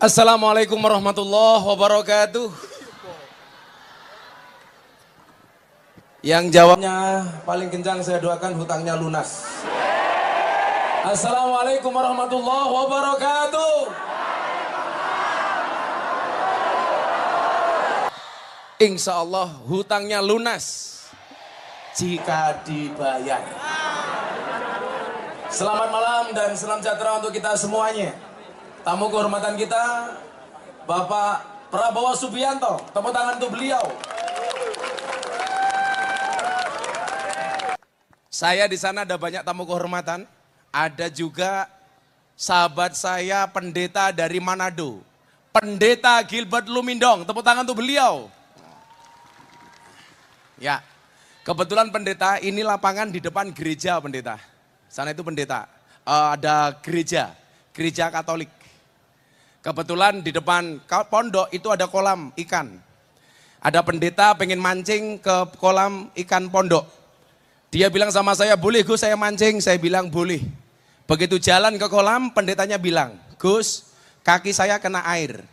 Assalamualaikum warahmatullahi wabarakatuh. Yang jawabnya paling kencang saya doakan hutangnya lunas. Assalamualaikum warahmatullahi wabarakatuh. Insya Allah hutangnya lunas jika dibayar. Selamat malam dan salam sejahtera untuk kita semuanya. Tamu kehormatan kita, Bapak Prabowo Subianto. Tepuk tangan untuk beliau. Saya di sana ada banyak tamu kehormatan. Ada juga sahabat saya pendeta dari Manado. Pendeta Gilbert Lumindong. Tepuk tangan untuk beliau. Ya, kebetulan pendeta ini lapangan di depan gereja pendeta. Sana itu pendeta. Ada gereja Katolik. Kebetulan di depan pondok itu ada kolam ikan. Ada pendeta pengen mancing ke kolam ikan pondok. Dia bilang sama saya, boleh Gus saya mancing? Saya bilang boleh. Begitu jalan ke kolam, pendetanya bilang, Gus kaki saya kena air.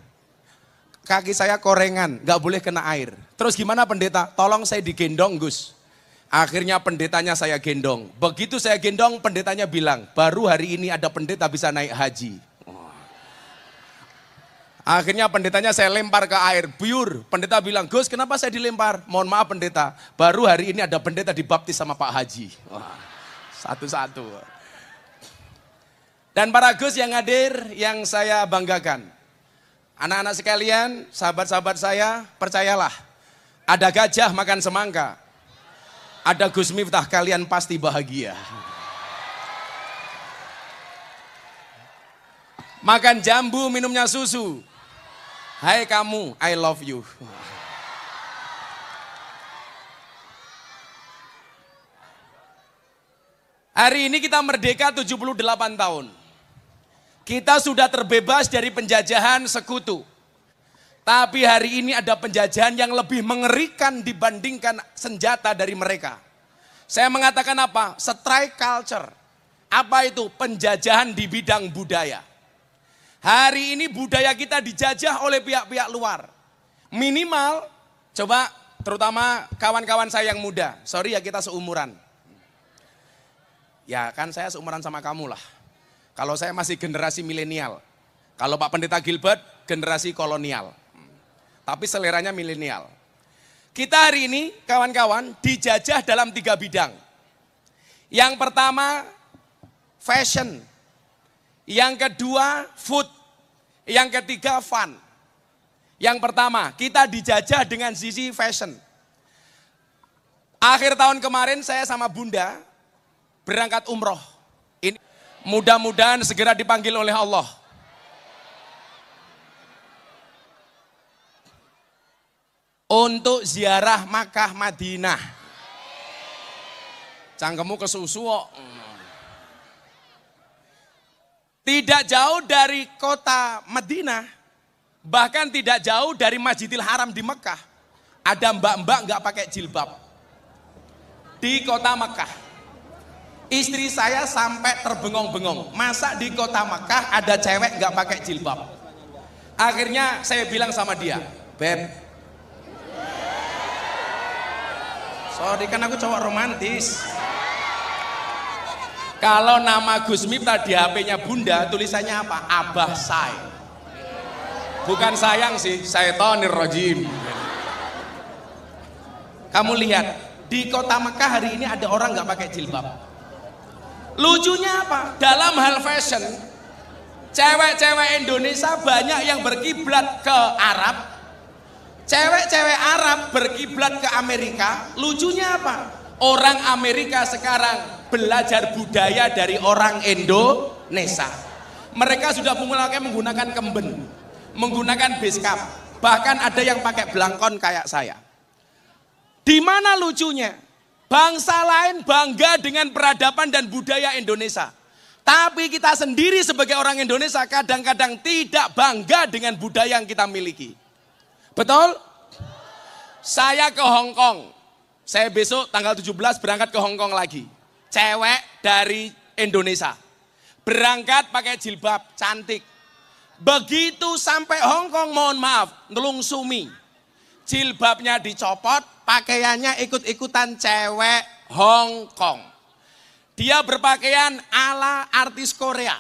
Kaki saya korengan, gak boleh kena air. Terus gimana pendeta? Tolong saya digendong Gus. Akhirnya pendetanya saya gendong. Begitu saya gendong, pendetanya bilang, baru hari ini ada pendeta bisa naik haji. Akhirnya pendetanya saya lempar ke air, buyur. Pendeta bilang, Gus kenapa saya dilempar? Mohon maaf pendeta, baru hari ini ada pendeta dibaptis sama Pak Haji. Wah, satu-satu. Dan para Gus yang hadir, yang saya banggakan. Anak-anak sekalian, sahabat-sahabat saya, percayalah. Ada gajah makan semangka. Ada Gus Miftah, kalian pasti bahagia. Makan jambu, minumnya susu. Hai kamu, I love you. Hari ini kita merdeka 78 tahun. Kita sudah terbebas dari penjajahan sekutu. Tapi hari ini ada penjajahan yang lebih mengerikan dibandingkan senjata dari mereka. Saya mengatakan apa? Strike culture. Apa itu? Penjajahan di bidang budaya. Hari ini budaya kita dijajah oleh pihak-pihak luar. Minimal, coba terutama kawan-kawan saya yang muda. Sorry ya kita seumuran. Ya kan saya seumuran sama kamu lah. Kalau saya masih generasi milenial. Kalau Pak Pendeta Gilbert generasi kolonial. Tapi seleranya milenial. Kita hari ini kawan-kawan dijajah dalam 3 bidang. Yang pertama fashion. Yang kedua food, yang ketiga fun. Yang pertama kita dijajah dengan sisi fashion. Akhir tahun kemarin saya sama Bunda berangkat umroh. Ini mudah-mudahan segera dipanggil oleh Allah. Untuk ziarah Makkah Madinah. Cangkemmu kesusu kok. Tidak jauh dari kota Madinah, bahkan tidak jauh dari Masjidil Haram di Mekah. Ada mbak-mbak nggak pakai jilbab di kota Mekah. Istri saya sampai terbengong-bengong. Masa di kota Mekah ada cewek nggak pakai jilbab? Akhirnya saya bilang sama dia, Beb, sorry kan aku cowok romantis. Kalau nama Gus Miftah di HP-nya Bunda, tulisannya apa? Abah Say. Bukan sayang sih, Syaitonir Rajim. Kamu lihat, di kota Mekah hari ini ada orang nggak pakai jilbab. Lucunya apa? Dalam hal fashion, cewek-cewek Indonesia banyak yang berkiblat ke Arab. Cewek-cewek Arab berkiblat ke Amerika. Lucunya apa? Orang Amerika sekarang belajar budaya dari orang Indonesia. Mereka sudah mulai menggunakan kemben, menggunakan beskap, bahkan ada yang pakai belangkon kayak saya. Di mana lucunya? Bangsa lain bangga dengan peradaban dan budaya Indonesia. Tapi kita sendiri sebagai orang Indonesia kadang-kadang tidak bangga dengan budaya yang kita miliki. Betul? Saya ke Hong Kong. Saya besok tanggal 17 berangkat ke Hong Kong lagi. Cewek dari Indonesia. Berangkat pakai jilbab, cantik. Begitu sampai Hong Kong, mohon maaf, nelung sumi. Jilbabnya dicopot, pakaiannya ikut-ikutan cewek Hong Kong. Dia berpakaian ala artis Korea.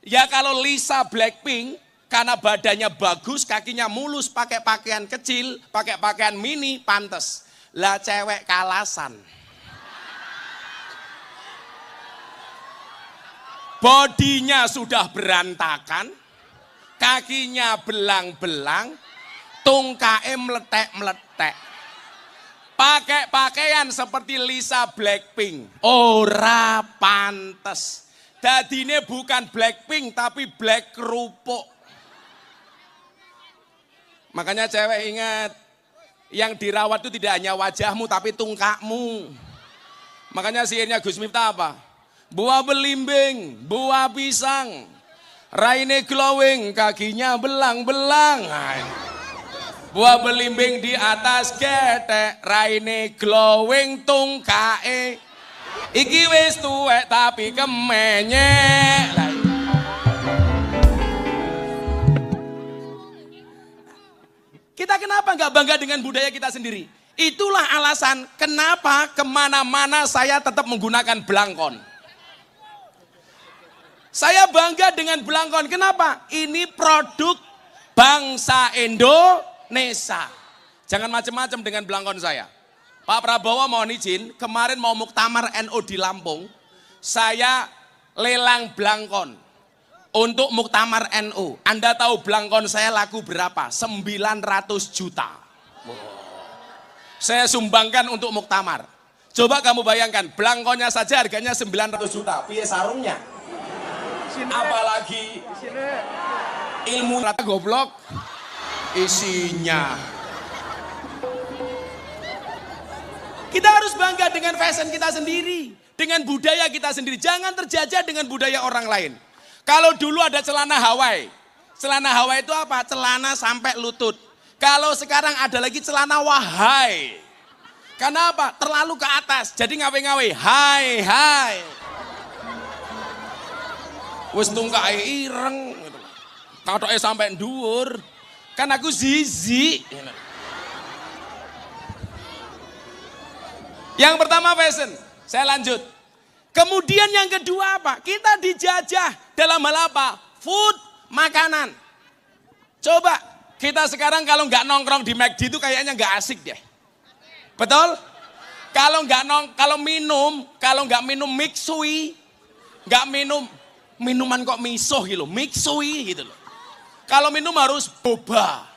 Ya kalau Lisa Blackpink, karena badannya bagus, kakinya mulus, pakai pakaian kecil, pakai pakaian mini, pantes. Lah cewek kalasan. Bodinya sudah berantakan, kakinya belang-belang, tungkae meletek-meletek. Pakai pakaian seperti Lisa Blackpink, ora pantes. Dadine bukan Blackpink tapi black kerupuk. Makanya cewek ingat, yang dirawat itu tidak hanya wajahmu tapi tungkakmu. Makanya sihirnya Gus Miftah apa? Buah belimbing, buah pisang, raine glowing, kakinya belang-belang. Buah belimbing di atas getek, raine glowing, tungkae. Iki wis tuwek tapi kemenyek. Kita kenapa nggak bangga dengan budaya kita sendiri? Itulah alasan kenapa kemana-mana saya tetap menggunakan belangkon. Saya bangga dengan belangkon. Kenapa? Ini produk bangsa Indonesia. Jangan macam-macam dengan belangkon saya. Pak Prabowo mohon izin, kemarin mau muktamar NU di Lampung, saya lelang belangkon untuk muktamar NU. Anda tahu belangkon saya laku berapa? 900 juta. Saya sumbangkan untuk muktamar. Coba kamu bayangkan, belangkonnya saja harganya 900 juta. Piye sarungnya? Apalagi ilmu rata goblok isinya. Kita harus bangga dengan fashion kita sendiri, dengan budaya kita sendiri. Jangan terjajah dengan budaya orang lain. Kalau dulu ada celana Hawaii. Celana Hawaii itu apa? Celana sampai lutut. Kalau sekarang ada lagi celana wahai. Karena apa? Terlalu ke atas. Jadi ngawe-ngawe. Hai, hai. Wes tungkae ireng, katoknya sampai nduwur, kan aku zizi. Yang pertama fashion, saya lanjut. Kemudian yang kedua apa? Kita dijajah dalam hal apa? Food, makanan. Coba kita sekarang kalau nggak nongkrong di McD itu kayaknya nggak asik deh. Betul? Kalau nggak minum mixui, nggak minum minuman kok miso gitu, mixui gitu loh. Kalau minum harus boba.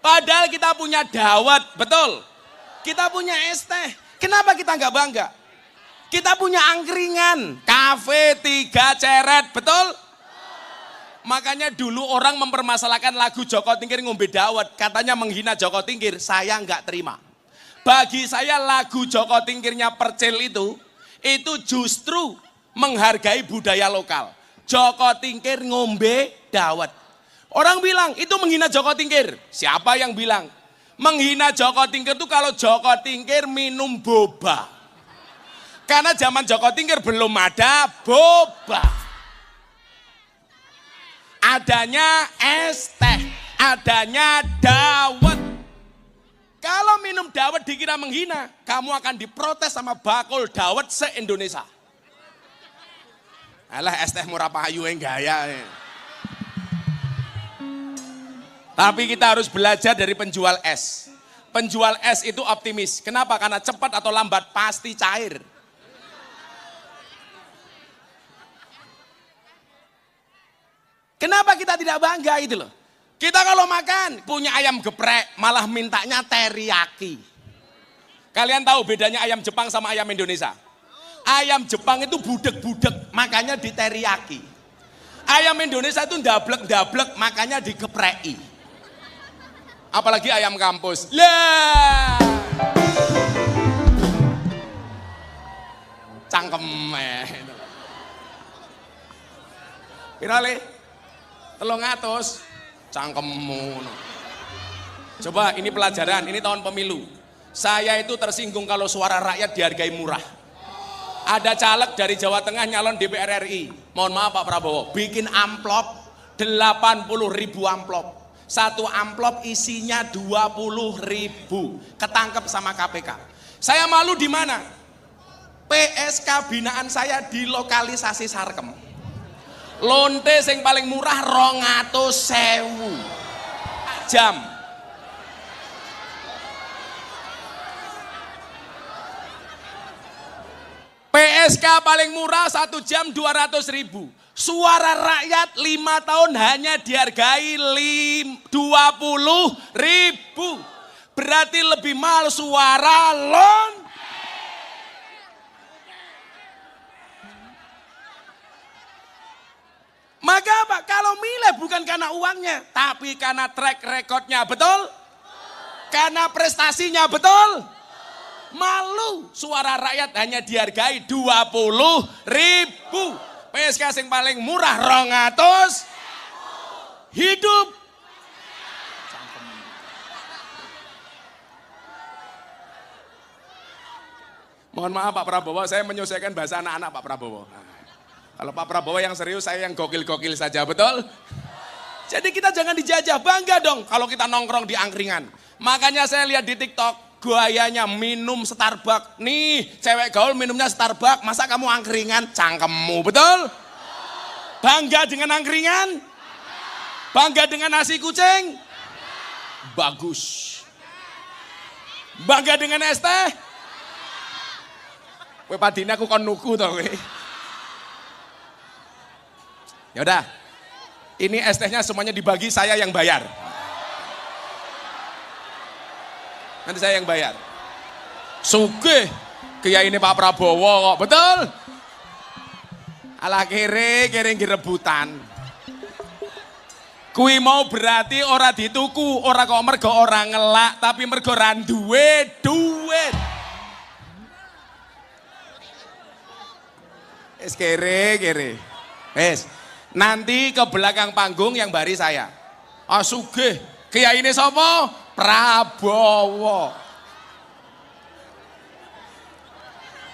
Padahal kita punya dawet, betul? Kita punya es teh. Kenapa kita nggak bangga? Kita punya angkringan, kafe 3 ceret, betul? Makanya dulu orang mempermasalahkan lagu Joko Tingkir ngombe dawet, katanya menghina Joko Tingkir, saya nggak terima. Bagi saya lagu Joko Tingkirnya Percil itu justru menghargai budaya lokal. Joko Tingkir ngombe dawet. Orang bilang itu menghina Joko Tingkir. Siapa yang bilang? Menghina Joko Tingkir itu kalau Joko Tingkir minum boba. Karena zaman Joko Tingkir belum ada boba. Adanya es teh, adanya dawet. Kalau minum dawet dikira menghina, kamu akan diprotes sama bakul dawet se-Indonesia. Alah es teh murah payu yang gaya. Tapi kita harus belajar dari penjual es. Penjual es itu optimis. Kenapa? Karena cepat atau lambat pasti cair. Kenapa kita tidak bangga itu loh? Kita kalau makan punya ayam geprek malah mintanya teriyaki. Kalian tahu bedanya ayam Jepang sama ayam Indonesia? Ayam Jepang itu budek-budek, makanya diteriyaki. Ayam Indonesia itu ndablek-ndablek, makanya digepreki. Apalagi ayam kampus. Lah. Cangkeme. Pirale? 300 cangkemmu. Coba ini pelajaran, ini tahun pemilu. Saya itu tersinggung kalau suara rakyat dihargai murah. Ada caleg dari Jawa Tengah nyalon DPR RI. Mohon maaf Pak Prabowo, bikin amplop 80.000 amplop. Satu amplop isinya 20.000. Ketangkep sama KPK. Saya malu di mana? PSK binaan saya di lokalisasi Sarkem. Lonte sing paling murah 200.000 jam. PSK paling murah 1 jam 200.000. Suara rakyat 5 tahun hanya dihargai 20.000. Berarti lebih mahal suara Lonte. Maka apa? Kalau milih bukan karena uangnya, tapi karena track recordnya, betul? Karena prestasinya, betul? Malu suara rakyat hanya dihargai 20.000. PSK yang paling murah 200. Hidup. Mohon maaf Pak Prabowo, saya menyesuaikan bahasa anak-anak Pak Prabowo. Kalau Pak Prabowo yang serius, saya yang gokil-gokil saja, betul? Jadi kita jangan dijajah, bangga dong kalau kita nongkrong di angkringan. Makanya saya lihat di TikTok, gayanya minum Starbucks. Nih, cewek gaul minumnya Starbucks, masa kamu angkringan? Cangkemmu, betul? Bangga dengan angkringan? Bangga dengan nasi kucing? Bagus. Bangga dengan es teh? Weh padine aku kon nuku toh kowe. Ya udah, ini es tehnya semuanya dibagi, saya yang bayar. Nanti saya yang bayar. Sugih, kiai ini Pak Prabowo kok, betul? Alah kere rebutan. Kui mau berarti ora dituku, ora kok mergo ora ngelak, tapi mergo ra duwe duit. Es kere. Es. Nanti ke belakang panggung yang bari saya. Sugih, kiai ini sapa? Prabowo.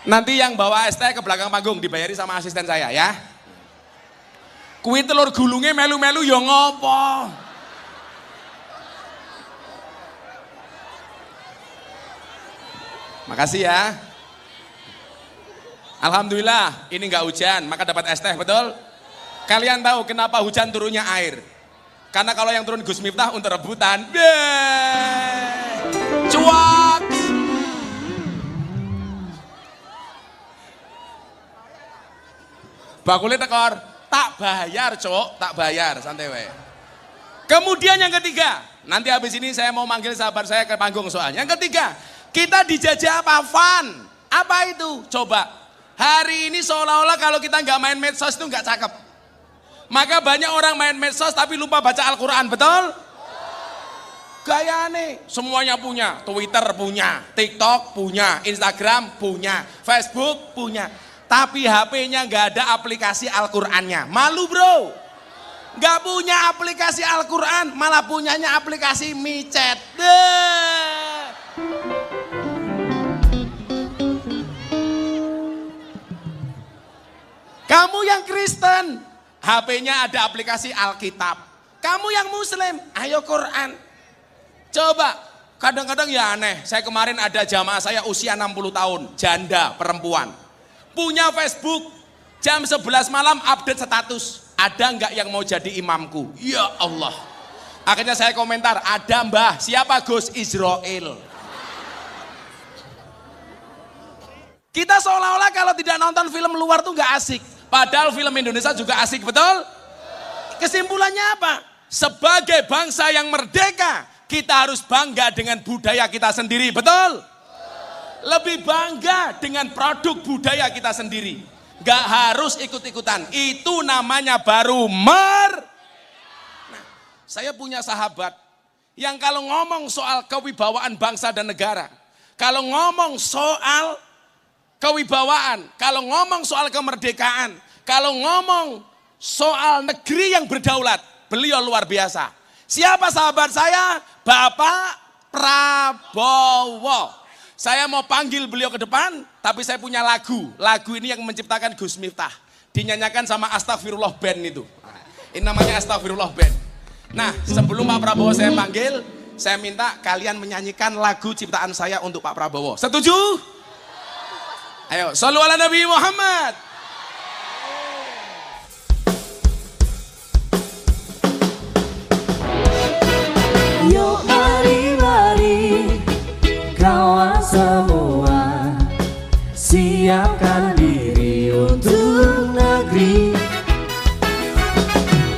Nanti yang bawa es teh ke belakang panggung dibayari sama asisten saya ya. Kuwi telur gulungnya melu-melu ya ngopo? Makasih ya. Alhamdulillah ini nggak hujan, maka dapat es teh, betul? Kalian tahu kenapa hujan turunnya air? Karena kalau yang turun Gus Miftah untuk rebutan, cuak. Bakule tekor, tak bayar cok, tak bayar, santai we. Kemudian yang ketiga, nanti habis ini saya mau manggil sahabat saya ke panggung soalnya. Yang ketiga, kita dijajah apa? Fun. Apa itu? Coba, hari ini seolah-olah kalau kita nggak main medsos itu nggak cakep. Maka banyak orang main medsos tapi lupa baca Al-Quran, betul? Gayane, semuanya punya. Twitter punya, TikTok punya, Instagram punya, Facebook punya. Tapi HP-nya nggak ada aplikasi Al-Qurannya. Malu bro. Nggak punya aplikasi Al-Quran, malah punyanya aplikasi micet. Kamu yang Kristen, HP-nya ada aplikasi Alkitab. Kamu yang Muslim, ayo Quran. Coba, kadang-kadang ya aneh. Saya kemarin ada jamaah saya usia 60 tahun, janda, perempuan. Punya Facebook, jam 11 malam update status. Ada nggak yang mau jadi imamku? Ya Allah. Akhirnya saya komentar, ada mbah. Siapa Gus? Israel. Kita seolah-olah kalau tidak nonton film luar tuh nggak asik. Padahal film Indonesia juga asik, betul? Kesimpulannya apa? Sebagai bangsa yang merdeka, kita harus bangga dengan budaya kita sendiri, betul? Lebih bangga dengan produk budaya kita sendiri. Gak harus ikut-ikutan, itu namanya baru Nah, saya punya sahabat yang kalau ngomong soal kewibawaan bangsa dan negara, kalau ngomong soal kewibawaan, kalau ngomong soal kemerdekaan, kalau ngomong soal negeri yang berdaulat, beliau luar biasa. Siapa sahabat saya? Bapak Prabowo. Saya mau panggil beliau ke depan, tapi saya punya lagu. Lagu ini yang menciptakan Gus Miftah. Dinyanyikan sama Astagfirullah Band itu. Ini namanya Astagfirullah Band. Nah, sebelum Pak Prabowo saya panggil, saya minta kalian menyanyikan lagu ciptaan saya untuk Pak Prabowo. Setuju? Ayo, shollu ala Nabi Muhammad. Yuk mari-mari kawan semua, siapkan diri untuk negeri.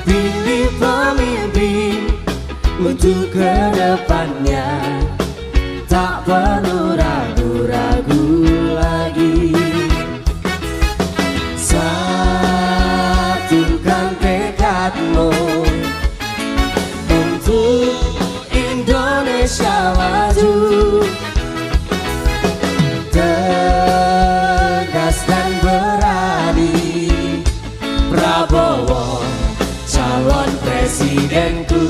Pilih pemimpin untuk kedepannya, tak perlu ragu-ragu lagi. Satukan tekadmu untuk Indonesia maju, tegas dan berani. Prabowo calon presidenku.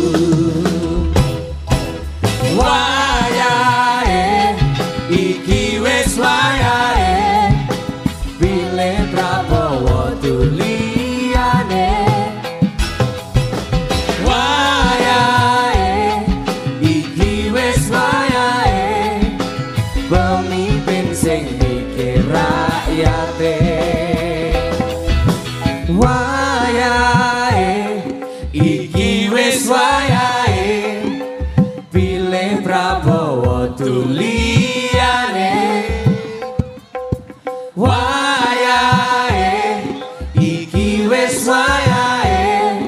Wayahe iki wis wayahe, pilih Prabowo tuliyane. Wayahe iki wis wayahe, pemimpin sing mikir rakyate. Wayahe iki wis wayahe, pilih Prabowo tuliyane. Wayahe iki wis wayahe,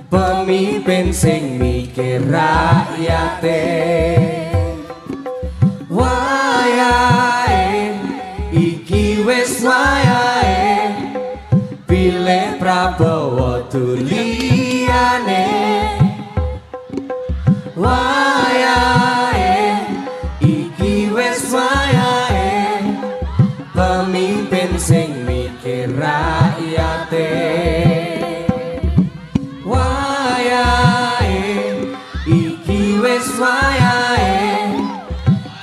pemimpin sing mikir rakyate. Wayahe iki wis wayahe, pilih Prabowo tuliyane. Wayahe iki wis wayahe, pemimpin sing mikir rakyate. Wayahe iki wis wayahe,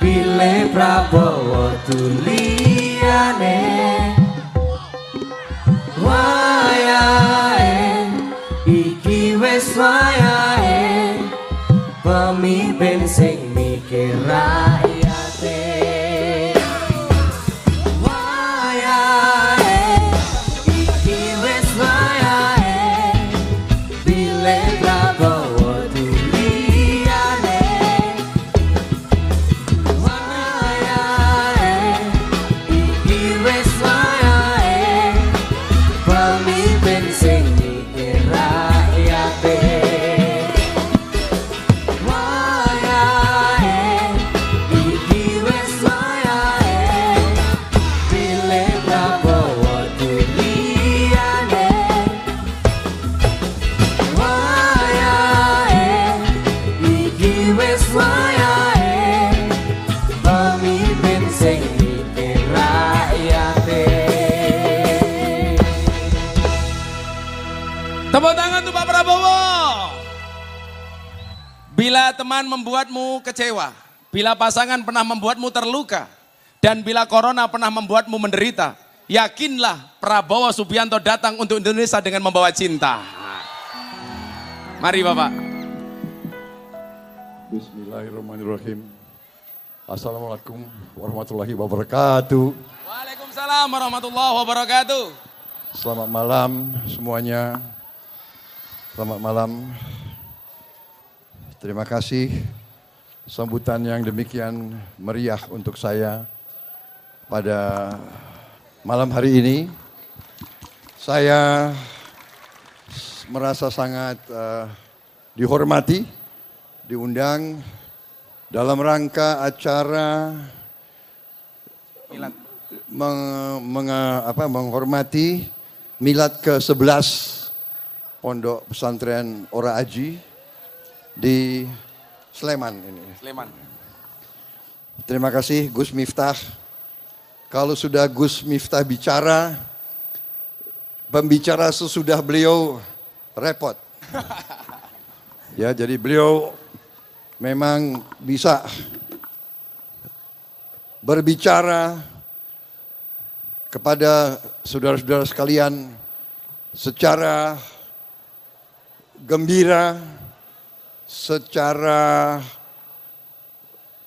pilih Prabowo tuliyane. Wayahe iki wis wayahe, pemimpin sing mikir rakyate. Wayahe iki wis wayahe, pilih Prabowo tuliyane. Wayahe iki wis wayahe, pemimpin sing mikir rakyate. Wayahe iki wis wayahe, pilih Prabowo tuliyane. Wayahe iki wis wayahe, pemimpin sing mikir rakyate. Tepuk tangan untuk Pak Prabowo. Bila teman membuatmu kecewa, bila pasangan pernah membuatmu terluka, dan bila corona pernah membuatmu menderita, yakinlah Prabowo Subianto datang untuk Indonesia dengan membawa cinta. Mari Bapak. Bismillahirrahmanirrahim. Assalamualaikum warahmatullahi wabarakatuh. Waalaikumsalam warahmatullahi wabarakatuh. Selamat malam semuanya. Selamat malam. Terima kasih sambutan yang demikian meriah untuk saya pada malam hari ini. Saya merasa sangat dihormati, diundang dalam rangka acara menghormati milad ke-11 Pondok Pesantren Ora Aji di Sleman ini. Sleman. Terima kasih Gus Miftah. Kalau sudah Gus Miftah bicara, pembicara sesudah beliau repot. Ya, jadi beliau memang bisa berbicara kepada saudara-saudara sekalian secara gembira, secara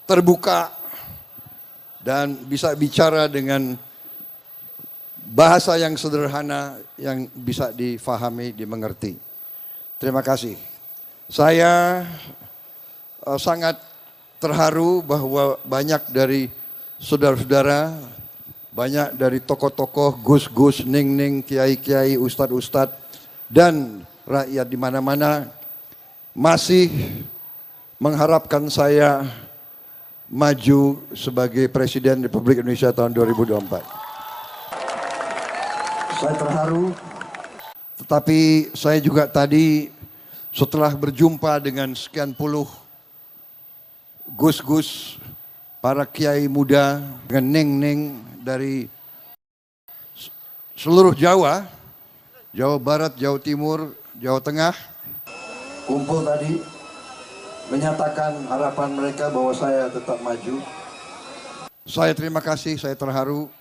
terbuka, dan bisa bicara dengan bahasa yang sederhana yang bisa difahami, dimengerti. Terima kasih. Saya sangat terharu bahwa banyak dari saudara-saudara, banyak dari tokoh-tokoh, gus-gus, ning-ning, kiai-kiai, ustadz-ustadz, dan rakyat di mana-mana masih mengharapkan saya maju sebagai Presiden Republik Indonesia tahun 2024. Saya terharu, tetapi saya juga tadi setelah berjumpa dengan sekian puluh gus-gus, para kiai muda, dengan ning-ning dari seluruh Jawa, Jawa Barat, Jawa Timur, Jawa Tengah, kumpul tadi, menyatakan harapan mereka bahwa saya tetap maju. Saya terima kasih, saya terharu,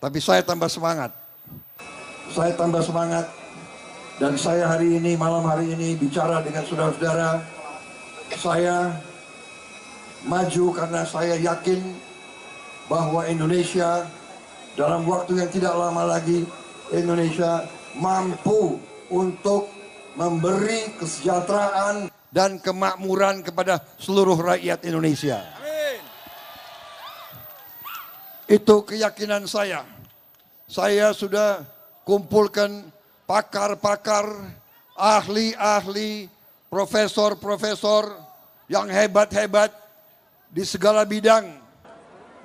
tapi saya tambah semangat. Saya tambah semangat, dan saya hari ini, malam hari ini bicara dengan saudara-saudara. Saya maju karena saya yakin bahwa Indonesia dalam waktu yang tidak lama lagi, Indonesia mampu untuk memberi kesejahteraan dan kemakmuran kepada seluruh rakyat Indonesia. Amin. Itu keyakinan saya. Saya sudah kumpulkan pakar-pakar, ahli-ahli, profesor-profesor yang hebat-hebat di segala bidang.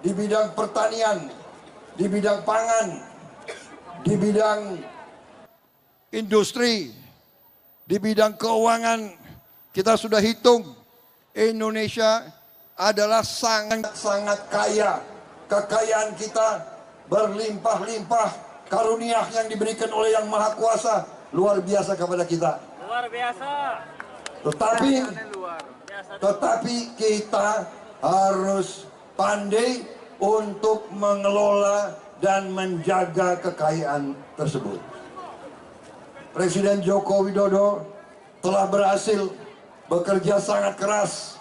Di bidang pertanian, di bidang pangan, di bidang industri, di bidang keuangan. Kita sudah hitung, Indonesia adalah sangat-sangat kaya. Kekayaan kita berlimpah-limpah. Karunia yang diberikan oleh Yang Maha Kuasa luar biasa kepada kita. Luar biasa. Tetapi kita harus pandai untuk mengelola dan menjaga kekayaan tersebut. Presiden Joko Widodo telah berhasil bekerja sangat keras,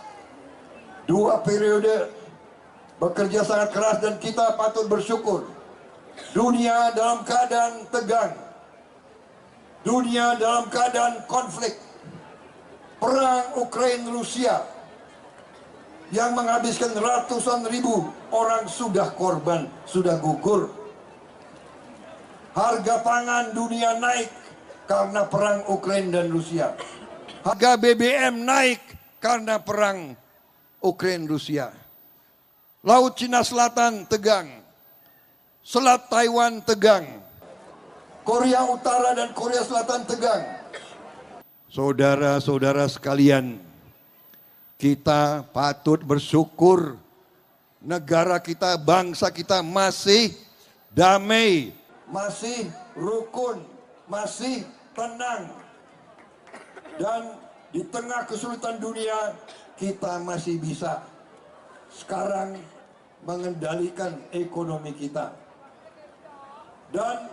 2 periode bekerja sangat keras, dan kita patut bersyukur. Dunia dalam keadaan tegang, dunia dalam keadaan konflik, perang Ukraina-Rusia yang menghabiskan ratusan ribu orang sudah korban, sudah gugur. Harga pangan dunia naik karena perang Ukraina dan Rusia. Harga BBM naik karena perang Ukraina-Rusia. Laut Cina Selatan tegang. Selat Taiwan tegang. Korea Utara dan Korea Selatan tegang. Saudara-saudara sekalian, kita patut bersyukur negara kita, bangsa kita masih damai, masih rukun, masih tenang. Dan di tengah kesulitan dunia, kita masih bisa sekarang mengendalikan ekonomi kita. Dan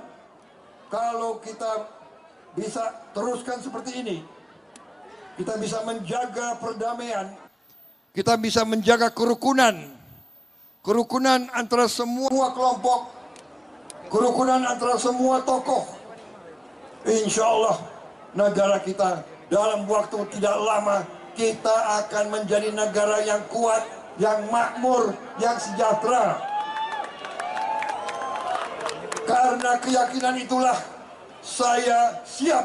kalau kita bisa teruskan seperti ini, kita bisa menjaga perdamaian, kita bisa menjaga kerukunan, kerukunan antara semua kelompok, kerukunan antara semua tokoh. Insya Allah negara kita dalam waktu tidak lama, kita akan menjadi negara yang kuat, yang makmur, yang sejahtera. Karena keyakinan itulah saya siap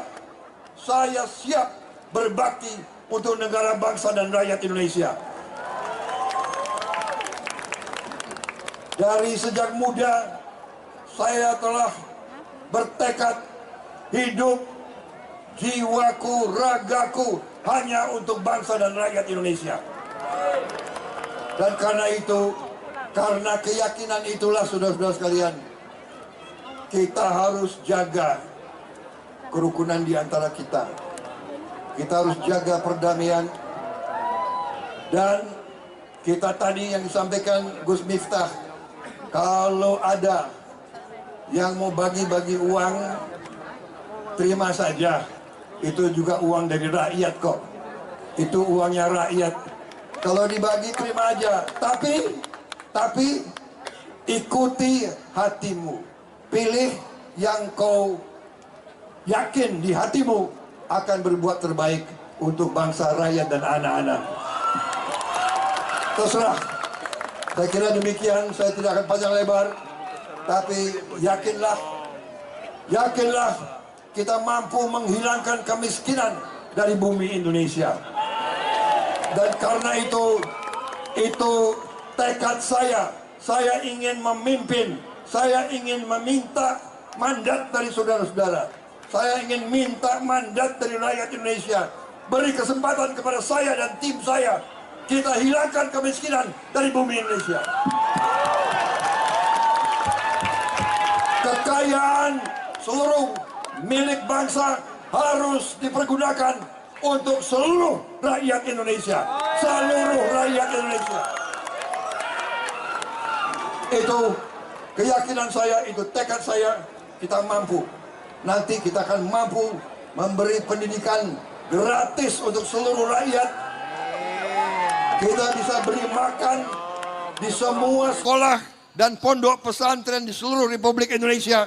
berbakti untuk negara, bangsa, dan rakyat Indonesia. Dari sejak muda saya telah bertekad hidup, jiwaku, ragaku hanya untuk bangsa dan rakyat Indonesia. Dan karena itu, karena keyakinan itulah, saudara-saudara sekalian, kita harus jaga kerukunan di antara kita. Kita harus jaga perdamaian. Dan kita tadi yang disampaikan Gus Miftah, kalau ada yang mau bagi-bagi uang, terima saja. Itu juga uang dari rakyat kok. Itu uangnya rakyat. Kalau dibagi terima aja. Tapi ikuti hatimu. Pilih yang kau yakin di hatimu akan berbuat terbaik untuk bangsa, rakyat, dan anak-anak. Terserah. Saya kira demikian, saya tidak akan panjang lebar. Tapi yakinlah kita mampu menghilangkan kemiskinan dari bumi Indonesia. Dan karena itu tekad saya ingin memimpin, saya ingin meminta mandat dari saudara-saudara. Saya ingin minta mandat dari rakyat Indonesia. Beri kesempatan kepada saya dan tim saya. Kita hilangkan kemiskinan dari bumi Indonesia. Kekayaan seluruh milik bangsa harus dipergunakan untuk seluruh rakyat Indonesia. Seluruh rakyat Indonesia. Itu keyakinan saya, itu tekad saya. Kita mampu. Nanti kita akan mampu memberi pendidikan gratis untuk seluruh rakyat. Kita bisa beri makan di semua sekolah dan pondok pesantren di seluruh Republik Indonesia.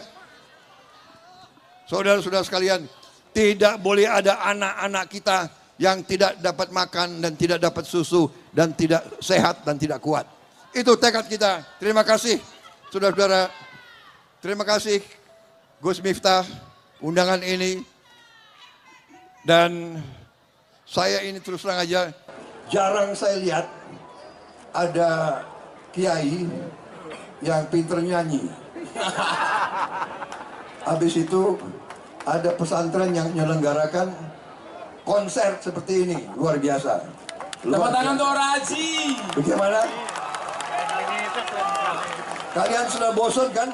Saudara-saudara sekalian, tidak boleh ada anak-anak kita yang tidak dapat makan dan tidak dapat susu dan tidak sehat dan tidak kuat. Itu tekad kita. Terima kasih saudara-saudara. Terima kasih Gus Miftah undangan ini. Dan saya ini terus terang aja, jarang saya lihat ada kiai yang pinter nyanyi. Habis itu ada pesantren yang menyelenggarakan konser seperti ini, luar biasa. Tepuk tangan untuk Raji. Bagaimana? Kalian sudah bosan kan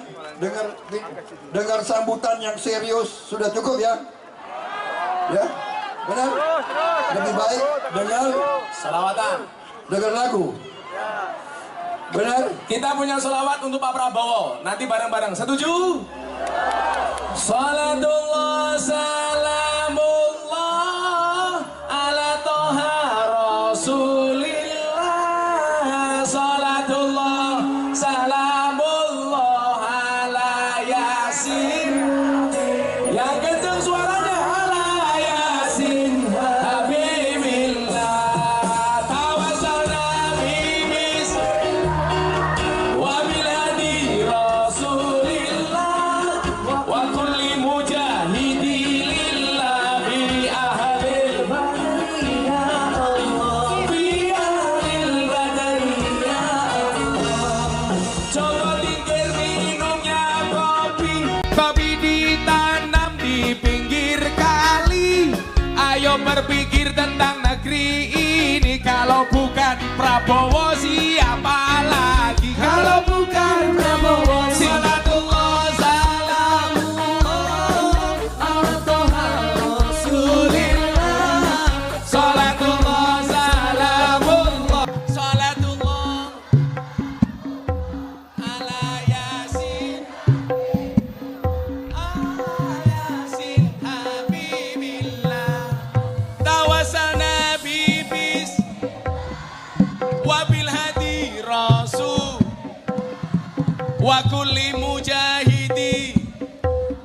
dengar sambutan yang serius? Sudah cukup ya? Ya, benar? Lebih baik dengar Salawatan. dengar lagu. Benar? Kita punya salawat untuk Pak Prabowo. Nanti bareng-bareng. Setuju? Salatullah salamullah ala toha rasulillah. Salatullah salamullah ala yasin. Yang kenceng suaranya ala yasin habibillah. Tawassalna bibis wabil hadi rasulillah wa kulli mujahidi lillah bi ahlil badri ya Allah, bi ahlil badri ya Allah. Coba tingkir minumnya kopi ditanam di pinggir kali. Ayo berpikir tentang negeri ini. Kalau bukan Prabowo siapa lagi? Kalau bukan Prabowo, salatullah salamullah ala toha rasulillah. Salatullah salamullah salatullah ala yasin habibillah. Tawasana bibis wabil hadi rasul wa kulli mujahidi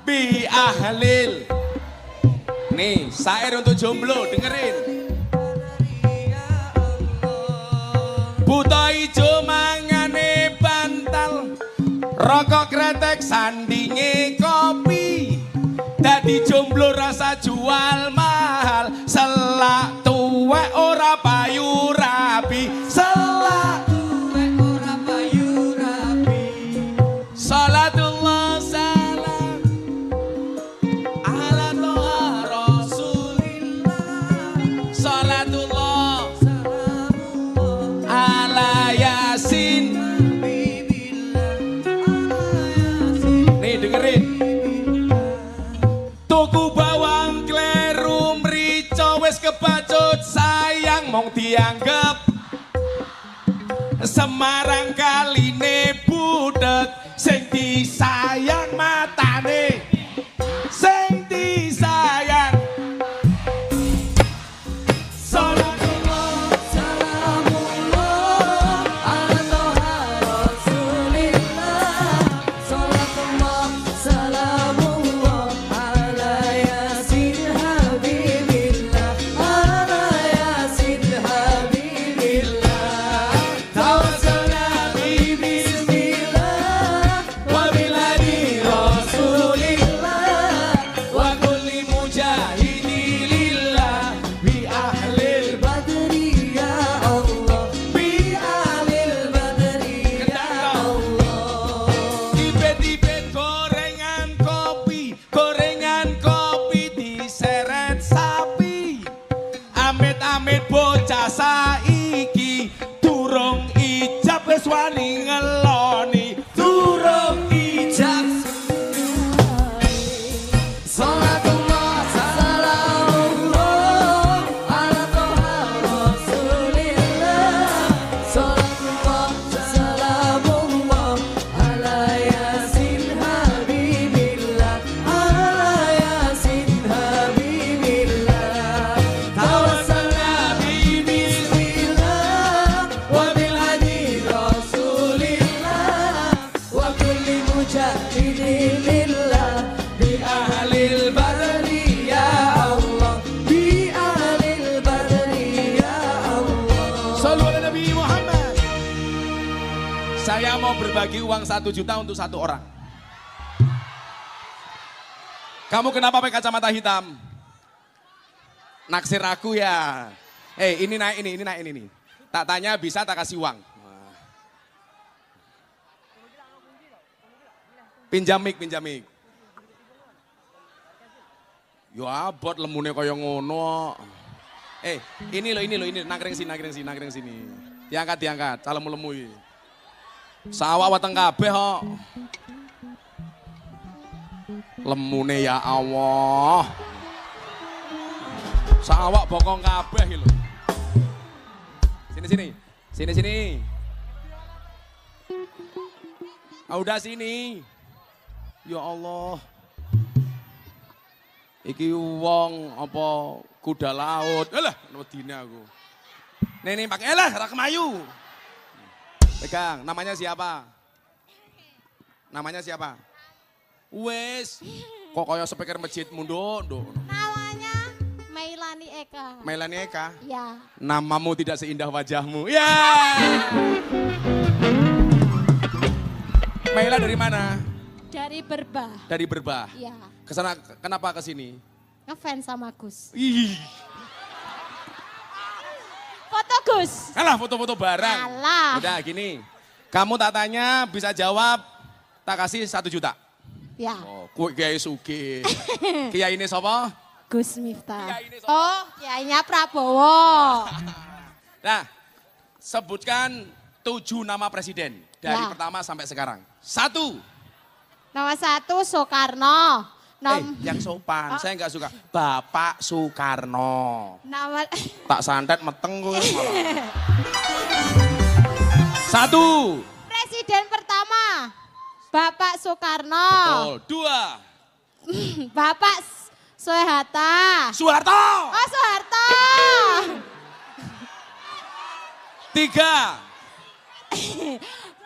bi ahlil. Nih, syair untuk jomblo, dengerin. Buta ijo mangane bantal, rokok kretek sandinge kopi. Dadi jomblo rasa jual mahal, selak tuwek ora payu rapi. Selak tuwek ora payu rapi. Salatullah salam ala toha rasulillah. Salatullah ala yasin. Nih dengerin. Tuku bawang kleru mrica wis kebacut sayang mong dianggep Semarang kaline budek sing disayang matane, sing disayang Amit-amit bocah saiki durung ijab wis wani ngeloni. Durung ijab Salatullah salamullah ala toha rasulillah. Salatullah salamullah ala yasin habibillah. Ala yasin habibillah. Tawassalna bi bismillah wa bil hadi rasulillah wa kulli mujahidin lillah bi ahlil badri ya Allah. Bi ahlil badri ya Allah. Shallu ala Nabi Muhammad. Saya mau berbagi uang 1 juta untuk 1 orang. Kamu kenapa pakai kacamata hitam? Naksir aku ya. Ini naik ini. Tak tanya bisa tak kasih uang. Pinjam mic. Yo abot lemune kaya ngono. Ini loh, nangkring sini. Diangkat, calemu-lemu iki. Sawah weteng kabeh kok. Lemune ya Allah. Sawak bokong kabeh iki lho. Sini. Udah sini. Ya Allah. Iki wong apa kuda laut. Alah, wedine aku. Nih pakai ra kemayu. Pegang, namanya siapa? Wes. Kok kaya speaker masjid mundur. Namanya Mailani Eka. Mailani Eka. Ya. Namamu tidak seindah wajahmu. Ya. Maila dari mana? Dari Berbah. Dari Berbah. Ya. Kesana kenapa ke sini? Ngefans sama Gus. Ih. Foto Gus. Alah foto-foto barang. Alah. Udah gini. Kamu tak tanya bisa jawab tak kasih 1 juta. Ya. Oh, Kiai Sugih. Kiai ini sapa? Gus Miftah. Kiai ini sapa? Oh, kiainya Prabowo. Nah, sebutkan 7 nama presiden dari Ya. pertama sampai sekarang. 1. Nomor 1 Soekarno. Yang sopan, saya nggak suka. Bapak Soekarno. Nomor Tak santet meteng gue. 1. Presiden pertama Bapak Soekarno. Betul. 2. Bapak Soeharto. Soeharto. Oh, Soeharto. 3.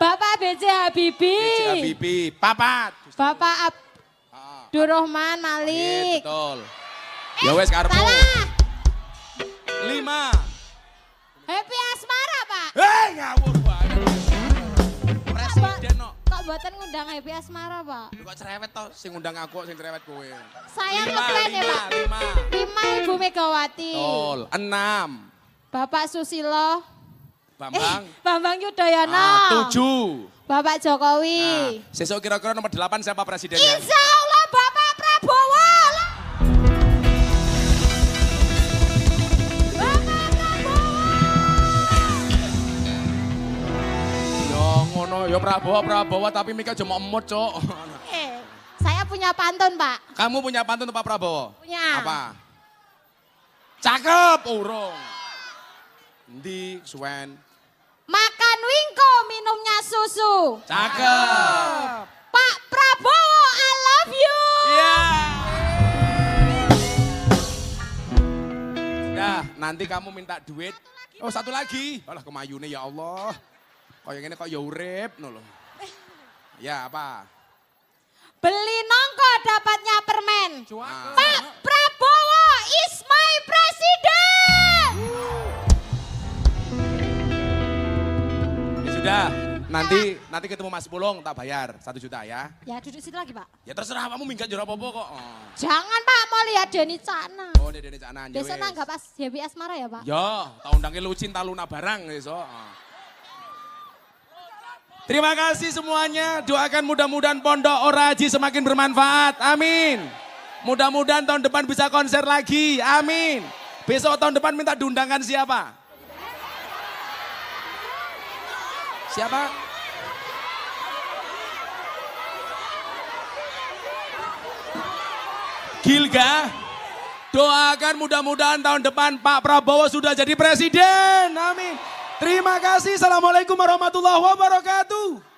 Bapak B.J. Habibie. Habibie. 4. Bapak Abdurrahman Malik. Betul. Ya wes karmu. Salah. 5. Happy Asmara, Pak. Ngawur banget. Presiden no. Kok buatan ngundang Happy Asmara, Pak? Lu kok cerewet toh, sing ngundang aku, sing cerewet kowe. Saya ngefans ya, Pak. 5 Ibu Megawati. Betul. 6. Bapak Susilo. Bambang Yudhoyono. 7. Bapak Jokowi. Sesuk kira-kira nomor 8 siapa presidennya? Insya Allah Bapak Prabowo. Bapak Prabowo. Yo ngono, yo Prabowo tapi Mika cuma emut, Cok. Saya punya pantun, Pak. Kamu punya pantun untuk Pak Prabowo? Punya. Apa? Cakep, urung. Ndi, suwen. Makan wingko, minumnya susu. Cakep. Pak Prabowo, I love you. Iya. Nah, nanti kamu minta duit. Oh, 1 lagi. Alah kemayune ya Allah. Kayak ngene kok ya urip no lho. Ya, apa? Beli nongko dapatnya permen. Nah. Pak Prabowo is my president. Ya sudah, nanti ketemu Mas Pulung tak bayar 1 juta ya. Ya duduk situ lagi, Pak. Ya terserah kamu minggat jora apa kok. Oh. Jangan, Pak, mau lihat Denny Cakna. Oh, Dede Cakna. Biasanya nggak pas Happy Asmara ya, Pak? Ya, tak undangke Lucin Taluna barang iso. Terima kasih semuanya. Doakan mudah-mudahan Pondok Oraji semakin bermanfaat. Amin. Mudah-mudahan tahun depan bisa konser lagi. Amin. Besok tahun depan minta diundangkan siapa? Siapa? Gilga, doakan mudah-mudahan tahun depan Pak Prabowo sudah jadi presiden. Amin. Terima kasih. Assalamualaikum warahmatullahi wabarakatuh.